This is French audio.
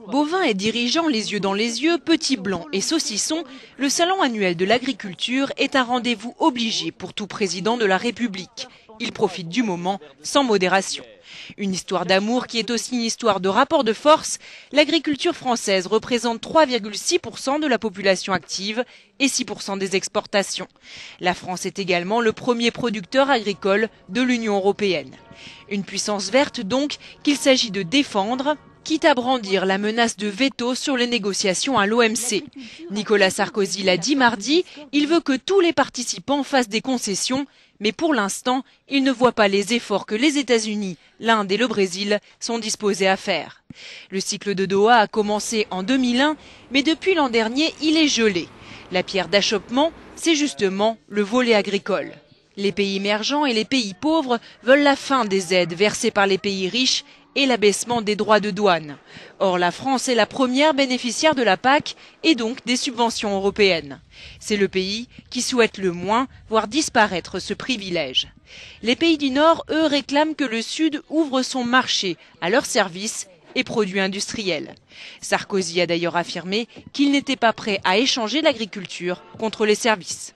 Bovins et dirigeants les yeux dans les yeux, petits blancs et saucissons, le salon annuel de l'agriculture est un rendez-vous obligé pour tout président de la République. Il profite du moment sans modération. Une histoire d'amour qui est aussi une histoire de rapport de force. L'agriculture française représente 3,6% de la population active et 6% des exportations. La France est également le premier producteur agricole de l'Union européenne. Une puissance verte donc qu'il s'agit de défendre, quitte à brandir la menace de veto sur les négociations à l'OMC. Nicolas Sarkozy l'a dit mardi, il veut que tous les participants fassent des concessions, mais pour l'instant, il ne voit pas les efforts que les États-Unis, l'Inde et le Brésil sont disposés à faire. Le cycle de Doha a commencé en 2001, mais depuis l'an dernier, il est gelé. La pierre d'achoppement, c'est justement le volet agricole. Les pays émergents et les pays pauvres veulent la fin des aides versées par les pays riches et l'abaissement des droits de douane. Or, la France est la première bénéficiaire de la PAC et donc des subventions européennes. C'est le pays qui souhaite le moins voir disparaître ce privilège. Les pays du Nord, eux, réclament que le Sud ouvre son marché à leurs services et produits industriels. Sarkozy a d'ailleurs affirmé qu'il n'était pas prêt à échanger l'agriculture contre les services.